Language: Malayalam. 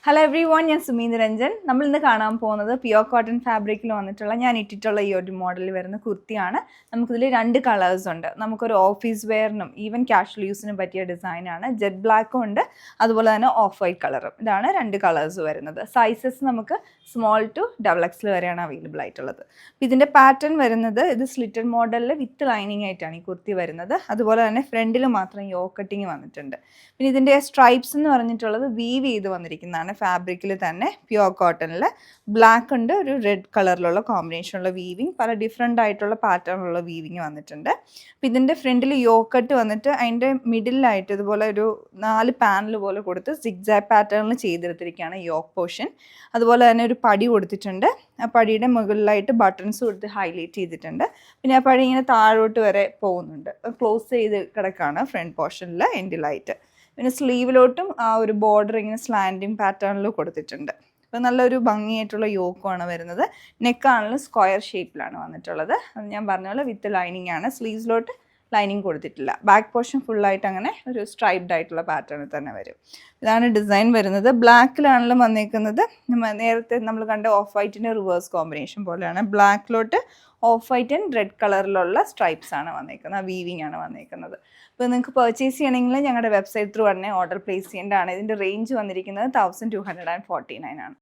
ഹലോ എവ്രി വൺ, ഞാൻ സുമി നിരഞ്ജൻ. നമ്മൾ ഇന്ന് കാണാൻ പോകുന്നത് പ്യുവർ കോട്ടൺ ഫാബ്രിക്കിൽ വന്നിട്ടുള്ള ഞാൻ ഇട്ടിട്ടുള്ള ഈ ഒരു മോഡലിൽ വരുന്ന കുർത്തിയാണ്. നമുക്കിതിൽ 2 കളേഴ്സ് ഉണ്ട്. നമുക്കൊരു ഓഫീസ് വെയറിനും ഈവൻ ക്യാഷ്വൽ യൂസിനും പറ്റിയ ഡിസൈനാണ്. ജെറ്റ് ബ്ലാക്കും ഉണ്ട്, അതുപോലെ തന്നെ ഓഫ് വൈറ്റ് കളറും. ഇതാണ് 2 കളേഴ്സ് വരുന്നത്. സൈസസ് നമുക്ക് സ്മോൾ ടു XXL വരെയാണ് അവൈലബിൾ ആയിട്ടുള്ളത്. ഇതിൻ്റെ പാറ്റേൺ വരുന്നത് ഇത് സ്ലിറ്റഡ് മോഡലിൽ വിത്ത് ലൈനിങ് ആയിട്ടാണ് ഈ കുർത്തി വരുന്നത്. അതുപോലെ തന്നെ ഫ്രണ്ടിൽ മാത്രം യോ കട്ടിങ് വന്നിട്ടുണ്ട്. പിന്നെ ഇതിൻ്റെ സ്ട്രൈപ്സ് എന്ന് പറഞ്ഞിട്ടുള്ളത് വീവ് ചെയ്ത് വന്നിരിക്കുന്നതാണ്. ഫാബ്രിക്കിൽ തന്നെ പ്യുവർ കോട്ടണിൽ ബ്ലാക്ക് ഉണ്ട്, ഒരു റെഡ് കളറിലുള്ള കോമ്പിനേഷനുള്ള വീവിങ്, പല ഡിഫറെൻ്റ് ആയിട്ടുള്ള പാറ്റേണിലുള്ള വീവിങ് വന്നിട്ടുണ്ട്. അപ്പോൾ ഇതിൻ്റെ ഫ്രണ്ടിൽ യോക്കട്ട് വന്നിട്ട് അതിൻ്റെ മിഡിലായിട്ട് ഇതുപോലെ ഒരു 4 പാനൽ പോലെ കൊടുത്ത് സിഗ്സാഗ് പാറ്റേണിൽ ചെയ്തെടുത്തിരിക്കുകയാണ് യോക്ക് പോർഷൻ. അതുപോലെ തന്നെ ഒരു പടി കൊടുത്തിട്ടുണ്ട്. ആ പടിയുടെ മുകളിലായിട്ട് ബട്ടൺസ് കൊടുത്ത് ഹൈലൈറ്റ് ചെയ്തിട്ടുണ്ട്. പിന്നെ ആ പടി ഇങ്ങനെ താഴോട്ട് വരെ പോകുന്നുണ്ട്, ക്ലോസ് ചെയ്ത് കിടക്കുകയാണ് ഫ്രണ്ട് പോർഷനിൽ എൻഡിലായിട്ട്. പിന്നെ സ്ലീവിലോട്ടും ആ ഒരു ബോർഡർ ഇങ്ങനെ സ്ലാൻഡിങ് പാറ്റേണിൽ കൊടുത്തിട്ടുണ്ട്. അപ്പോൾ നല്ലൊരു ഭംഗിയായിട്ടുള്ള യോക്കുമാണ് വരുന്നത്. നെക്കാണെങ്കിലും സ്ക്വയർ ഷേപ്പിലാണ് വന്നിട്ടുള്ളത്. അത് ഞാൻ പറഞ്ഞ പോലെ വിത്ത് ലൈനിങ് ആണ്. സ്ലീവ്സിലോട്ട് ലൈനിങ് കൊടുത്തിട്ടില്ല. ബാക്ക് പോർഷൻ ഫുള്ളായിട്ട് അങ്ങനെ ഒരു സ്ട്രൈപ്ഡ് ആയിട്ടുള്ള പാറ്റേണിൽ തന്നെ വരും. ഇതാണ് ഡിസൈൻ വരുന്നത്. ബ്ലാക്കിലാണെങ്കിലും വന്നിരിക്കുന്നത് നേരത്തെ നമ്മൾ കണ്ട ഓഫ് വൈറ്റിൻ്റെ റിവേഴ്സ് കോമ്പിനേഷൻ പോലെയാണ്. ബ്ലാക്കിലോട്ട് ഓഫ് വൈറ്റ് ആൻഡ് റെഡ് കളറിലുള്ള സ്ട്രൈപ്സ് ആണ് വന്നിരിക്കുന്നത്, ആ വീവിങ് ആണ് വന്നിരിക്കുന്നത്. അപ്പോൾ നിങ്ങൾക്ക് പർച്ചേസ് ചെയ്യണമെങ്കിൽ ഞങ്ങളുടെ വെബ്സൈറ്റ് ത്രൂ തന്നെ ഓർഡർ പ്ലേസ് ചെയ്യേണ്ടതാണ്. ഇതിൻ്റെ റേഞ്ച് വന്നിരിക്കുന്നത് 1249 ആണ്.